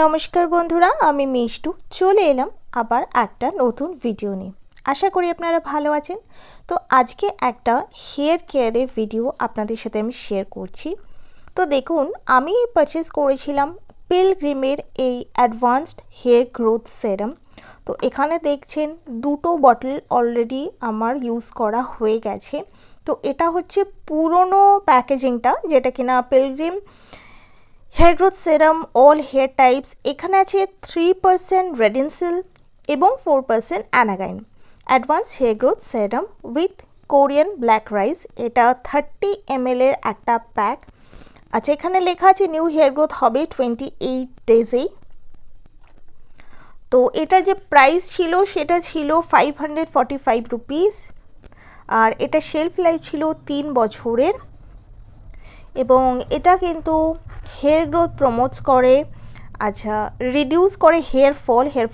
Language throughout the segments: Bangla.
নমস্কার বন্ধুরা, আমি মিষ্টু চলে এলাম আবার একটা নতুন ভিডিও নিয়ে। আশা করি আপনারা ভালো আছেন। তো আজকে একটা হেয়ার কেয়ারের ভিডিও আপনাদের সাথে আমি শেয়ার করছি। তো দেখুন, আমি পারচেস করেছিলাম পিলগ্রিমের এই অ্যাডভান্সড হেয়ার গ্রোথ সেরাম। তো এখানে দেখছেন দুটো বটল অলরেডি আমার ইউজ করা হয়ে গেছে। তো এটা হচ্ছে পুরনো প্যাকেজিংটা, যেটা কিনা Pilgrim hair growth serum all hair types. এখানে আছে 3% রেডেন্সিল এবং 4% Anagain advance hair growth serum with Korean black rice. এটা 30 ml এর একটা প্যাক। আচ্ছা, এখানে লেখা আছে নিউ হেয়ার গ্রোথ হবে 28 ডেজেই। তো এটা যে প্রাইস ছিল সেটা ছিল 545 রুপিস, আর এটা শেলফ লাইফ ছিল 3 বছরের। এবং এটা কিন্তু হেয়ার গ্রোথ প্রমোটস করে, আচ্ছা রিডিউস করে হেয়ার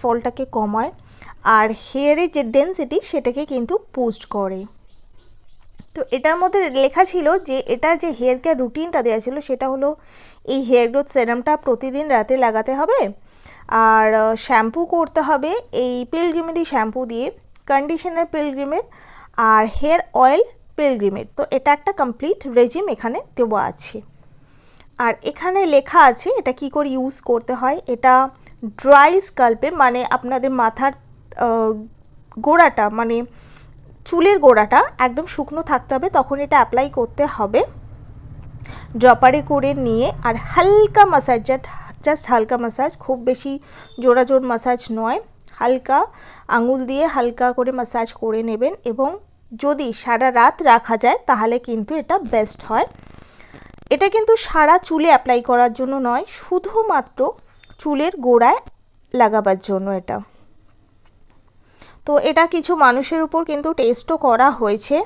ফলটাকে কমায়, আর হেয়ারের যে ডেন্সিটি সেটাকে কিন্তু বুস্ট করে। তো এটার মধ্যে লেখা ছিল যে এটা যে হেয়ার কেয়ার রুটিনটা দেওয়া ছিল সেটা হলো এই হেয়ার গ্রোথ সেরামটা প্রতিদিন রাতে লাগাতে হবে, আর শ্যাম্পু করতে হবে এই পিলগ্রিমেরই শ্যাম্পু দিয়ে, কন্ডিশনার পিলগ্রিমের, আর হেয়ার অয়েল পিলগ্রিমের। তো এটা একটা কমপ্লিট রেজিম এখানে দেওয়া আছে। আর এখানে লেখা আছে এটা কি করে ইউজ করতে হয়। এটা ড্রাই স্কাল্পে, মানে আপনাদের মাথার গোড়াটা, মানে চুলের গোড়াটা একদম শুকনো থাকতে হবে, তখন এটা অ্যাপ্লাই করতে হবে ড্রপারে করে নিয়ে। আর হালকা মাসাজ, জাস্ট হালকা মাসাজ, খুব বেশি জোর মাসাজ নয়, হালকা আঙুল দিয়ে হালকা করে মাসাজ করে নেবেন। এবং যদি সারা রাত রাখা যায় তাহলে কিন্তু এটা বেস্ট হয়। এটা কিন্তু সারা চুলে অ্যাপ্লাই করার জন্য নয়, শুধুমাত্র চুলের গোড়ায় লাগাবার জন্য এটা। তো এটা কিছু মানুষের উপর কিন্তু টেস্টও করা হয়েছে,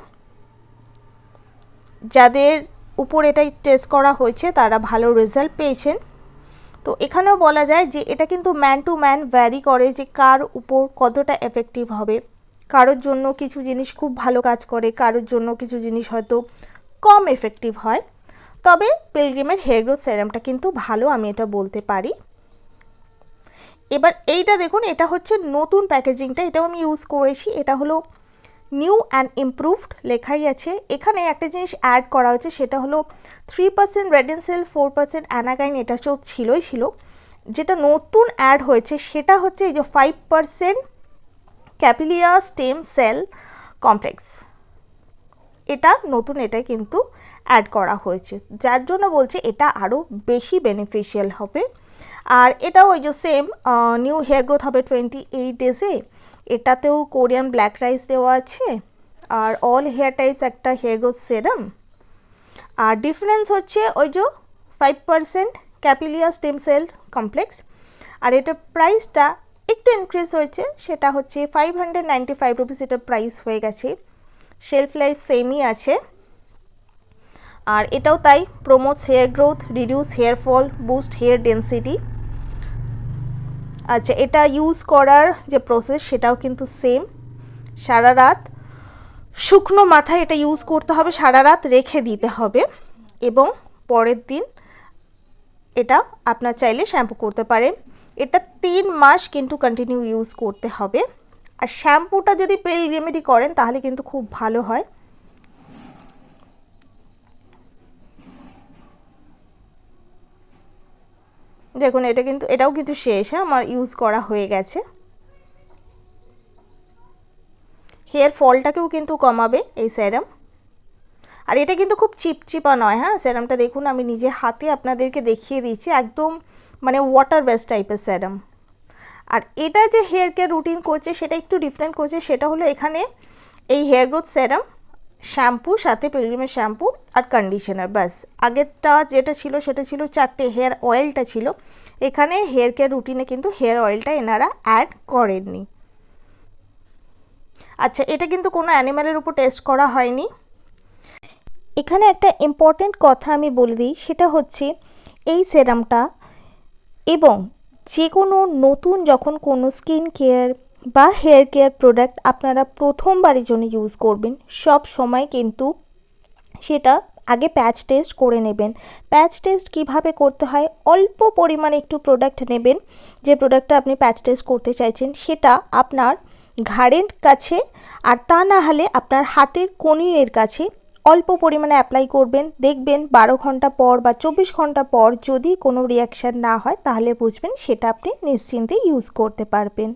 যাদের উপর এটা টেস্ট করা হয়েছে তারা ভালো রেজাল্ট পেয়েছেন। তো এখানেও বলা যায় যে এটা কিন্তু ম্যান টু ম্যান ভ্যারি করে, যে কার উপর কতটা এফেক্টিভ হবে। কারোর জন্য কিছু জিনিস খুব ভালো কাজ করে, কারোর জন্য কিছু জিনিস হয়তো কম এফেক্টিভ হয়। তবে পিলগ্রিমের হেয়ার গ্রোথ সেরামটা কিন্তু ভালো, আমি এটা বলতে পারি। এবার এইটা দেখুন, এটা হচ্ছে নতুন প্যাকেজিংটা, এটাও আমি ইউজ করেছি। এটা হলো নিউ অ্যান্ড ইমপ্রুভড লেখাই আছে। এখানে একটা জিনিস অ্যাড করা হয়েছে, সেটা হলো 3% রেডেন্সিল 4% অ্যানাগাইন। এটা ছিল। যেটা নতুন অ্যাড হয়েছে সেটা হচ্ছে এই যে 5% ক্যাপিলিয়া স্টেম সেল কমপ্লেক্স। এটা নতুন, এটাই কিন্তু অ্যাড করা হয়েছে, যার জন্য বলছে এটা আরও বেশি বেনিফিশিয়াল হবে। আর এটাও ওই যে সেম নিউ হেয়ার গ্রোথ হবে 28 ডেজে। এটাতেও কোরিয়ান ব্ল্যাক রাইস দেওয়া আছে, আর অল হেয়ার টাইপস একটা হেয়ার গ্রোথ সেরাম। আর ডিফারেন্স হচ্ছে ওই যে 5% ক্যাপিলিয়া স্টেম সেল কমপ্লেক্স। আর এটার প্রাইসটা একটু ইনক্রিজ হয়েছে, সেটা হচ্ছে 595 রুপিস এটার প্রাইস হয়ে গেছে। শেলফ লাইফ সেমই আছে। আর এটাও তাই, promotes hair growth, reduce hair fall, boost hair density. আচ্ছা, এটা ইউজ করার যে প্রসেস সেটাও কিন্তু সেম। সারা রাত শুকনো মাথায় এটা ইউজ করতে হবে, সারা রাত রেখে দিতে হবে, এবং পরের দিন এটা আপনার চাইলে শ্যাম্পু করতে পারেন। এটা 3 মাস কিন্তু কন্টিনিউ ইউজ করতে হবে। আর শ্যাম্পুটা যদি পিলগ্রিমেরই করেন তাহলে কিন্তু খুব ভালো হয়। দেখুন, এটাও কিন্তু শেষ, আমার ইউজ করা হয়ে গেছে। হেয়ার ফলটাকেও কিন্তু কমাবে এই সেরাম। আর এটা কিন্তু খুব চিপচিপা নয়, সেরামটা দেখুন, আমি নিজে হাতে আপনাদেরকে দেখিয়ে দিচ্ছি, একদম মানে ওয়াটার বেস টাইপের সেরাম। আর এটা যে হেয়ার কেয়ার রুটিন করছে সেটা একটু ডিফারেন্ট করছে, সেটা হলো এখানে এই হেয়ার গ্রোথ সেরাম, শ্যাম্পু, সাথে পিলগ্রিমের শ্যাম্পু আর কন্ডিশনার, ব্যাস। আগেরটা যেটা ছিল সেটা ছিল 4টে, হেয়ার অয়েলটা ছিল। এখানে হেয়ার কেয়ার রুটিনে কিন্তু হেয়ার অয়েলটা এনারা অ্যাড করেননি। আচ্ছা, এটা কিন্তু কোনো অ্যানিম্যালের উপর টেস্ট করা হয়নি। এখানে একটা ইম্পর্টেন্ট কথা আমি বলে দিই, সেটা হচ্ছে এই সেরামটা এবং যে কোনো নতুন যখন কোনো স্কিন কেয়ার বা হেয়ার কেয়ার প্রোডাক্ট আপনারা প্রথমবারের জন্য ইউজ করবেন, সব সময় কিন্তু সেটা আগে প্যাচ টেস্ট করে নেবেন। প্যাচ টেস্ট কিভাবে করতে হয়, অল্প পরিমাণে একটু প্রোডাক্ট নেবেন, যে প্রোডাক্টটা আপনি প্যাচ টেস্ট করতে চাইছেন সেটা আপনার ঘাড়ের কাছে আর তা না হলে আপনার হাতের কনুইয়ের কাছে অল্প পরিমাণে অ্যাপ্লাই করবেন। দেখবেন 12 ঘন্টা পর বা 24 ঘন্টা পর যদি কোনো রিয়াকশান না হয় তাহলে বুঝবেন সেটা আপনি নিশ্চিন্তে ইউজ করতে পারবেন।